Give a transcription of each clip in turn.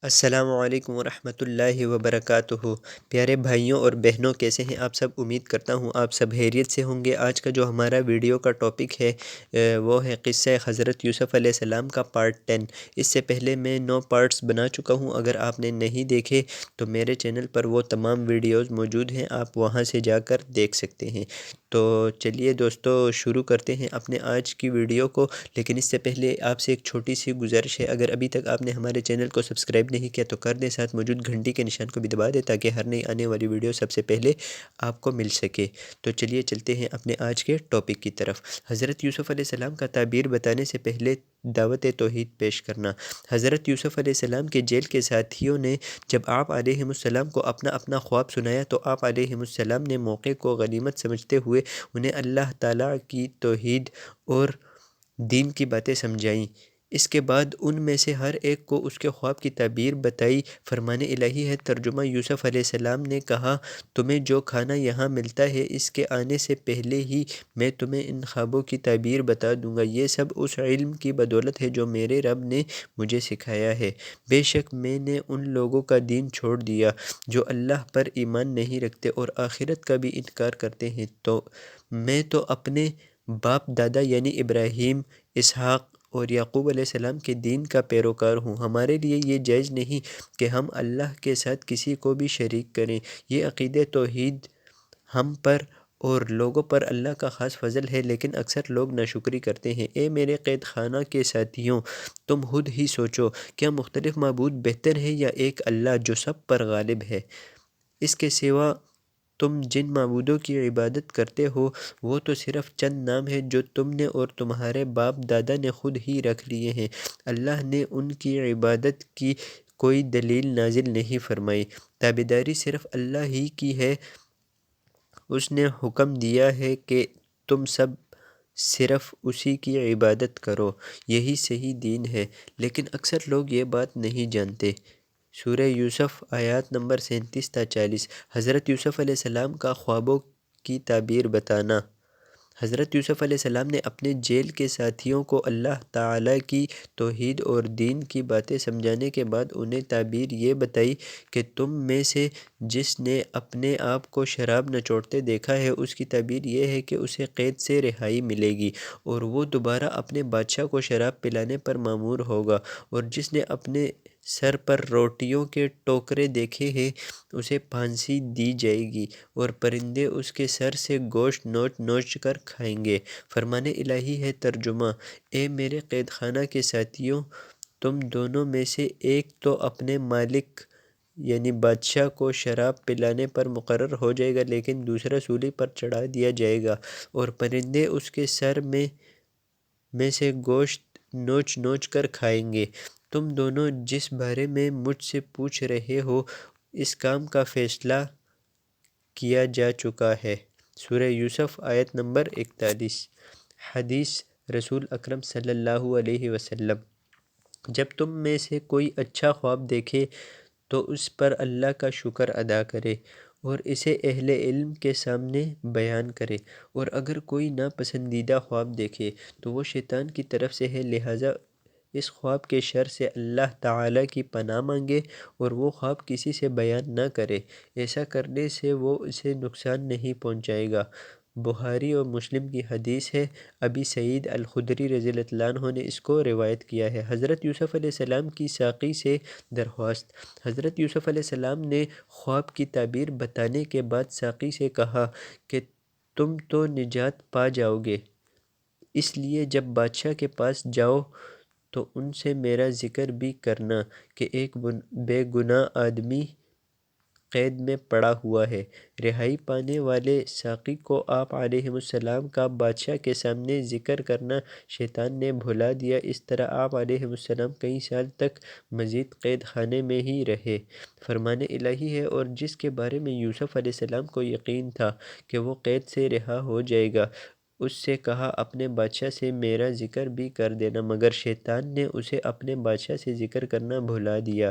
السلام علیکم ورحمۃ اللہ وبرکاتہ۔ پیارے بھائیوں اور بہنوں، کیسے ہیں آپ سب؟ امید کرتا ہوں آپ سب خیریت سے ہوں گے۔ آج کا جو ہمارا ویڈیو کا ٹاپک ہے وہ ہے قصہ حضرت یوسف علیہ السلام کا پارٹ 10۔ اس سے پہلے میں 9 پارٹس بنا چکا ہوں، اگر آپ نے نہیں دیکھے تو میرے چینل پر وہ تمام ویڈیوز موجود ہیں، آپ وہاں سے جا کر دیکھ سکتے ہیں۔ تو چلیے دوستو، شروع کرتے ہیں اپنے آج کی ویڈیو کو۔ لیکن اس سے پہلے آپ سے ایک چھوٹی سی گزارش ہے، اگر ابھی تک آپ نے ہمارے چینل کو سبسکرائب نہیں کیا تو کر دیں، ساتھ موجود گھنٹی کے نشان کو بھی دبا دیں تاکہ ہر نئی آنے والی ویڈیو سب سے پہلے آپ کو مل سکے۔ تو چلیے چلتے ہیں اپنے آج کے ٹاپک کی طرف۔ حضرت یوسف علیہ السلام کا تعبیر بتانے سے پہلے دعوت توحید پیش کرنا۔ حضرت یوسف علیہ السلام کے جیل کے ساتھیوں نے جب آپ علیہ السلام کو اپنا اپنا خواب سنایا تو آپ علیہ السلام نے موقع کو غنیمت سمجھتے ہوئے انہیں اللہ تعالیٰ کی توحید اور دین کی باتیں سمجھائیں۔ اس کے بعد ان میں سے ہر ایک کو اس کے خواب کی تعبیر بتائی۔ فرمان الہی ہے، ترجمہ: یوسف علیہ السلام نے کہا، تمہیں جو کھانا یہاں ملتا ہے اس کے آنے سے پہلے ہی میں تمہیں ان خوابوں کی تعبیر بتا دوں گا۔ یہ سب اس علم کی بدولت ہے جو میرے رب نے مجھے سکھایا ہے۔ بے شک میں نے ان لوگوں کا دین چھوڑ دیا جو اللہ پر ایمان نہیں رکھتے اور آخرت کا بھی انکار کرتے ہیں، تو میں تو اپنے باپ دادا یعنی ابراہیم، اسحاق اور یعقوب علیہ السلام کے دین کا پیروکار ہوں۔ ہمارے لیے یہ جائز نہیں کہ ہم اللہ کے ساتھ کسی کو بھی شریک کریں۔ یہ عقیدہ توحید ہم پر اور لوگوں پر اللہ کا خاص فضل ہے، لیکن اکثر لوگ ناشکری کرتے ہیں۔ اے میرے قید خانہ کے ساتھیوں، تم خود ہی سوچو، کیا مختلف معبود بہتر ہے یا ایک اللہ جو سب پر غالب ہے؟ اس کے سوا تم جن معبودوں کی عبادت کرتے ہو وہ تو صرف چند نام ہیں جو تم نے اور تمہارے باپ دادا نے خود ہی رکھ لیے ہیں۔ اللہ نے ان کی عبادت کی کوئی دلیل نازل نہیں فرمائی۔ تابعداری صرف اللہ ہی کی ہے۔ اس نے حکم دیا ہے کہ تم سب صرف اسی کی عبادت کرو، یہی صحیح دین ہے، لیکن اکثر لوگ یہ بات نہیں جانتے۔ سورہ یوسف آیات نمبر 37 تا 40۔ حضرت یوسف علیہ السلام کا خوابوں کی تعبیر بتانا۔ حضرت یوسف علیہ السلام نے اپنے جیل کے ساتھیوں کو اللہ تعالیٰ کی توحید اور دین کی باتیں سمجھانے کے بعد انہیں تعبیر یہ بتائی کہ تم میں سے جس نے اپنے آپ کو شراب نچوڑتے دیکھا ہے اس کی تعبیر یہ ہے کہ اسے قید سے رہائی ملے گی اور وہ دوبارہ اپنے بادشاہ کو شراب پلانے پر مامور ہوگا، اور جس نے اپنے سر پر روٹیوں کے ٹوکرے دیکھے ہیں اسے پھانسی دی جائے گی اور پرندے اس کے سر سے گوشت نوچ نوچ کر کھائیں گے۔ فرمان الہی ہے، ترجمہ: اے میرے قید خانہ کے ساتھیوں، تم دونوں میں سے ایک تو اپنے مالک یعنی بادشاہ کو شراب پلانے پر مقرر ہو جائے گا، لیکن دوسرا سولی پر چڑھا دیا جائے گا اور پرندے اس کے سر میں سے گوشت نوچ نوچ کر کھائیں گے۔ تم دونوں جس بارے میں مجھ سے پوچھ رہے ہو اس کام کا فیصلہ کیا جا چکا ہے۔ سورہ یوسف آیت نمبر 41۔ حدیث رسول اکرم صلی اللہ علیہ وسلم: جب تم میں سے کوئی اچھا خواب دیکھے تو اس پر اللہ کا شکر ادا کرے اور اسے اہل علم کے سامنے بیان کرے، اور اگر کوئی ناپسندیدہ خواب دیکھے تو وہ شیطان کی طرف سے ہے، لہٰذا اس خواب کے شر سے اللہ تعالیٰ کی پناہ مانگے اور وہ خواب کسی سے بیان نہ کرے، ایسا کرنے سے وہ اسے نقصان نہیں پہنچائے گا۔ بخاری اور مسلم کی حدیث ہے۔ ابی سعید الخدری رضی اللہ عنہ نے اس کو روایت کیا ہے۔ حضرت یوسف علیہ السلام کی ساقی سے درخواست۔ حضرت یوسف علیہ السلام نے خواب کی تعبیر بتانے کے بعد ساقی سے کہا کہ تم تو نجات پا جاؤ گے، اس لیے جب بادشاہ کے پاس جاؤ تو ان سے میرا ذکر بھی کرنا کہ ایک بے گناہ آدمی قید میں پڑا ہوا ہے۔ رہائی پانے والے ساقی کو آپ علیہ السلام کا بادشاہ کے سامنے ذکر کرنا شیطان نے بھلا دیا۔ اس طرح آپ علیہ السلام کئی سال تک مزید قید خانے میں ہی رہے۔ فرمان الہی ہے، اور جس کے بارے میں یوسف علیہ السلام کو یقین تھا کہ وہ قید سے رہا ہو جائے گا، اس سے کہا اپنے بادشاہ سے میرا ذکر بھی کر دینا، مگر شیطان نے اسے اپنے بادشاہ سے ذکر کرنا بھلا دیا۔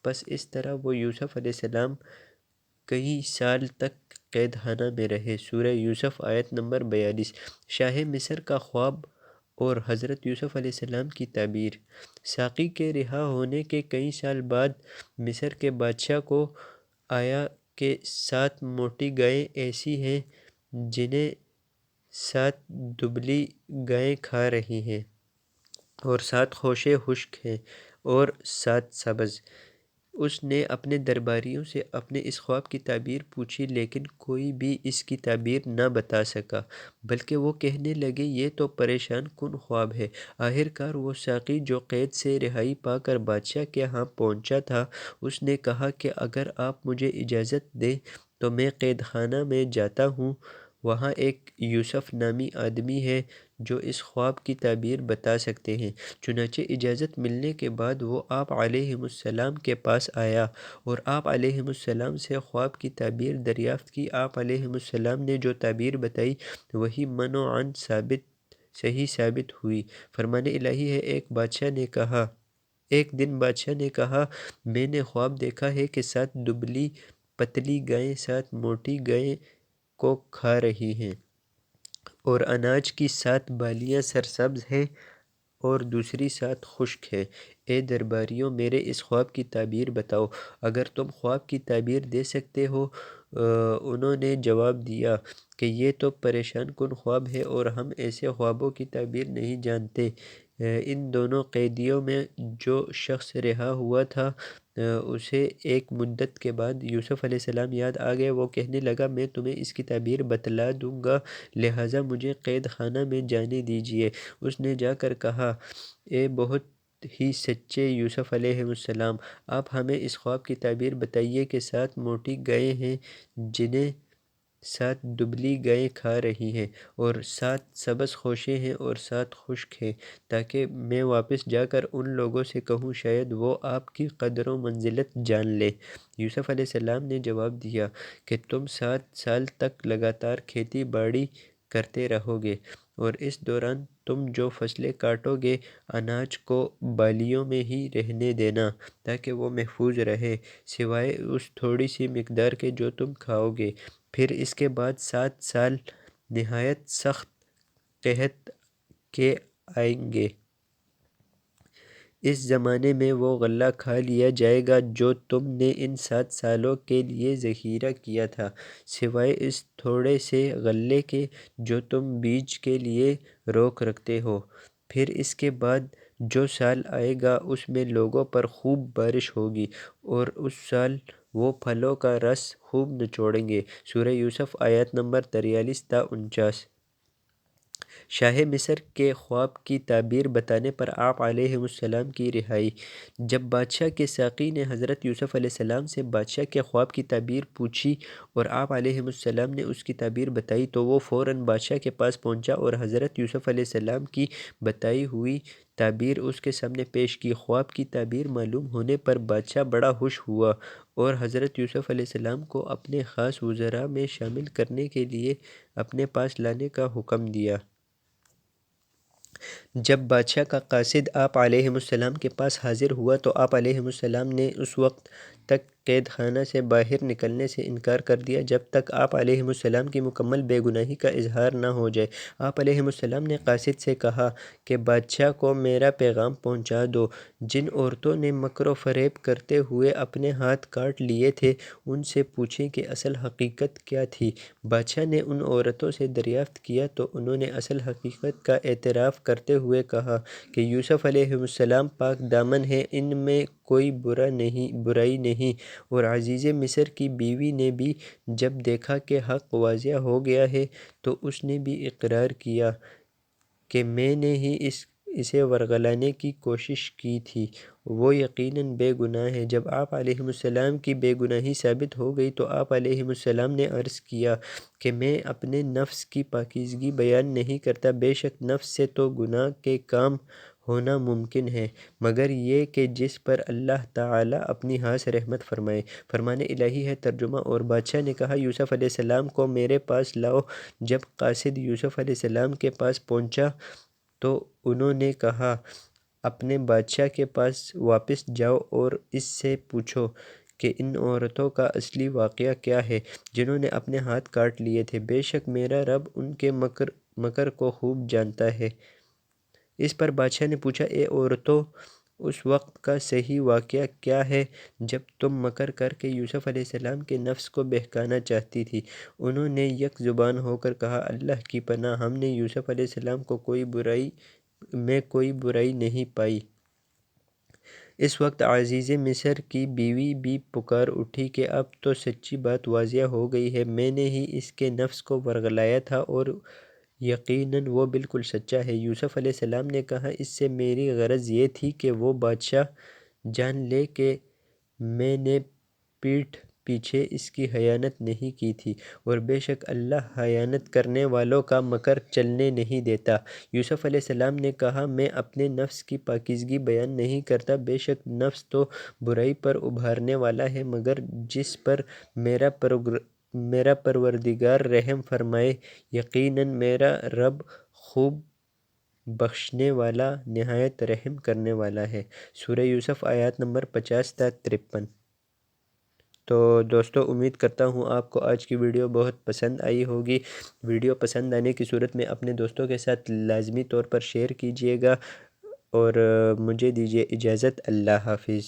بس اس طرح وہ یوسف علیہ السلام کئی سال تک قید خانہ میں رہے۔ سورہ یوسف آیت نمبر 42۔ شاہ مصر کا خواب اور حضرت یوسف علیہ السلام کی تعبیر۔ ساقی کے رہا ہونے کے کئی سال بعد مصر کے بادشاہ کو آیا کہ 7 موٹی گائیں ایسی ہیں جنہیں 7 دبلی گائیں کھا رہی ہیں، اور 7 خوشے خشک ہیں اور 7 سبز۔ اس نے اپنے درباریوں سے اپنے اس خواب کی تعبیر پوچھی، لیکن کوئی بھی اس کی تعبیر نہ بتا سکا، بلکہ وہ کہنے لگے یہ تو پریشان کن خواب ہے۔ آخرکار وہ ساقی جو قید سے رہائی پا کر بادشاہ کے ہاں پہنچا تھا، اس نے کہا کہ اگر آپ مجھے اجازت دیں تو میں قید خانہ میں جاتا ہوں، وہاں ایک یوسف نامی آدمی ہے جو اس خواب کی تعبیر بتا سکتے ہیں۔ چنانچہ اجازت ملنے کے بعد وہ آپ علیہ السلام کے پاس آیا اور آپ علیہ السلام سے خواب کی تعبیر دریافت کی۔ آپ علیہ السلام نے جو تعبیر بتائی وہی من و عن صحیح ثابت ہوئی۔ فرمان الہی ہے، ایک دن بادشاہ نے کہا میں نے خواب دیکھا ہے کہ 7 دبلی پتلی گائیں 7 موٹی گائیں کو کھا رہی ہیں، اور اناج کی 7 بالیاں سرسبز ہیں اور دوسری 7 خشک ہیں۔ اے درباریوں، میرے اس خواب کی تعبیر بتاؤ، اگر تم خواب کی تعبیر دے سکتے ہو۔ انہوں نے جواب دیا کہ یہ تو پریشان کن خواب ہے اور ہم ایسے خوابوں کی تعبیر نہیں جانتے۔ ان دونوں قیدیوں میں جو شخص رہا ہوا تھا اسے ایک مدت کے بعد یوسف علیہ السلام یاد آ گئے۔ وہ کہنے لگا میں تمہیں اس کی تعبیر بتلا دوں گا، لہٰذا مجھے قید خانہ میں جانے دیجیے۔ اس نے جا کر کہا اے بہت ہی سچے یوسف علیہ السلام، آپ ہمیں اس خواب کی تعبیر بتائیے کہ 7 موٹی گائیں ہیں جنہیں 7 دبلی گائیں کھا رہی ہیں، اور 7 سبز خوشے ہیں اور 7 خشک ہیں، تاکہ میں واپس جا کر ان لوگوں سے کہوں شاید وہ آپ کی قدر و منزلت جان لیں۔ یوسف علیہ السلام نے جواب دیا کہ تم 7 سال تک لگاتار کھیتی باڑی کرتے رہو گے، اور اس دوران تم جو فصلیں کاٹو گے اناج کو بالیوں میں ہی رہنے دینا تاکہ وہ محفوظ رہے، سوائے اس تھوڑی سی مقدار کے جو تم کھاؤ گے۔ پھر اس کے بعد 7 سال نہایت سخت قحط کے آئیں گے۔ اس زمانے میں وہ غلہ کھا لیا جائے گا جو تم نے ان 7 سالوں کے لیے ذخیرہ کیا تھا، سوائے اس تھوڑے سے غلے کے جو تم بیج کے لیے روک رکھتے ہو۔ پھر اس کے بعد جو سال آئے گا اس میں لوگوں پر خوب بارش ہوگی، اور اس سال وہ پھلوں کا رس خوب نچوڑیں گے۔ سورہ یوسف آیات نمبر 43 تا 49۔ شاہ مصر کے خواب کی تعبیر بتانے پر آپ علیہ السلام کی رہائی۔ جب بادشاہ کے ساقی نے حضرت یوسف علیہ السلام سے بادشاہ کے خواب کی تعبیر پوچھی اور آپ علیہ السلام نے اس کی تعبیر بتائی تو وہ فوراً بادشاہ کے پاس پہنچا اور حضرت یوسف علیہ السلام کی بتائی ہوئی تعبیر اس کے سامنے پیش کی۔ خواب کی تعبیر معلوم ہونے پر بادشاہ بڑا خوش ہوا اور حضرت یوسف علیہ السلام کو اپنے خاص وزراء میں شامل کرنے کے لیے اپنے پاس لانے کا حکم دیا۔ جب بادشاہ کا قاصد آپ علیہ السلام کے پاس حاضر ہوا تو آپ علیہ السلام نے اس وقت تک قید خانہ سے باہر نکلنے سے انکار کر دیا جب تک آپ علیہ السلام کی مکمل بے گناہی کا اظہار نہ ہو جائے۔ آپ علیہ السلام نے قاصد سے کہا کہ بادشاہ کو میرا پیغام پہنچا دو۔ جن عورتوں نے مکر و فریب کرتے ہوئے اپنے ہاتھ کاٹ لیے تھے ان سے پوچھیں کہ اصل حقیقت کیا تھی۔ بادشاہ نے ان عورتوں سے دریافت کیا تو انہوں نے اصل حقیقت کا اعتراف کرتے ہوئے کہا کہ یوسف علیہ السلام پاک دامن ہیں، ان میں کوئی برائی نہیں۔ اور عزیز مصر کی بیوی نے بھی جب دیکھا کہ حق واضح ہو گیا ہے تو اس نے بھی اقرار کیا کہ میں نے ہی اسے ورغلانے کی کوشش کی تھی، وہ یقیناً بے گناہ ہے۔ جب آپ علیہ السلام کی بے گناہی ثابت ہو گئی تو آپ علیہ السلام نے عرض کیا کہ میں اپنے نفس کی پاکیزگی بیان نہیں کرتا، بے شک نفس سے تو گناہ کے کام ہونا ممکن ہے مگر یہ کہ جس پر اللہ تعالیٰ اپنی خاص رحمت فرمائے۔ فرمان الہی ہے ترجمہ۔ اور بادشاہ نے کہا یوسف علیہ السلام کو میرے پاس لاؤ۔ جب قاصد یوسف علیہ السلام کے پاس پہنچا تو انہوں نے کہا اپنے بادشاہ کے پاس واپس جاؤ اور اس سے پوچھو کہ ان عورتوں کا اصلی واقعہ کیا ہے جنہوں نے اپنے ہاتھ کاٹ لیے تھے، بے شک میرا رب ان کے مکر کو خوب جانتا ہے۔ اس پر بادشاہ نے پوچھا، اے عورتوں، اس وقت کا صحیح واقعہ کیا ہے جب تم مکر کر کے یوسف علیہ السلام کے نفس کو بہکانا چاہتی تھی؟ انہوں نے یک زبان ہو کر کہا، اللہ کی پناہ، ہم نے یوسف علیہ السلام کو کوئی برائی نہیں پائی۔ اس وقت عزیز مصر کی بیوی بھی پکار اٹھی کہ اب تو سچی بات واضح ہو گئی ہے، میں نے ہی اس کے نفس کو ورگلایا تھا اور یقیناً وہ بالکل سچا ہے۔ یوسف علیہ السلام نے کہا، اس سے میری غرض یہ تھی کہ وہ بادشاہ جان لے کہ میں نے پیٹھ پیچھے اس کی خیانت نہیں کی تھی، اور بے شک اللہ خیانت کرنے والوں کا مکر چلنے نہیں دیتا۔ یوسف علیہ السلام نے کہا، میں اپنے نفس کی پاکیزگی بیان نہیں کرتا، بے شک نفس تو برائی پر ابھارنے والا ہے، مگر جس پر میرا پروردگار رحم فرمائے، یقیناً میرا رب خوب بخشنے والا، نہایت رحم کرنے والا ہے۔ سورہ یوسف آیات نمبر 50 تا 53۔ تو دوستو، امید کرتا ہوں آپ کو آج کی ویڈیو بہت پسند آئی ہوگی۔ ویڈیو پسند آنے کی صورت میں اپنے دوستوں کے ساتھ لازمی طور پر شیئر کیجیے گا، اور مجھے دیجیے اجازت۔ اللہ حافظ۔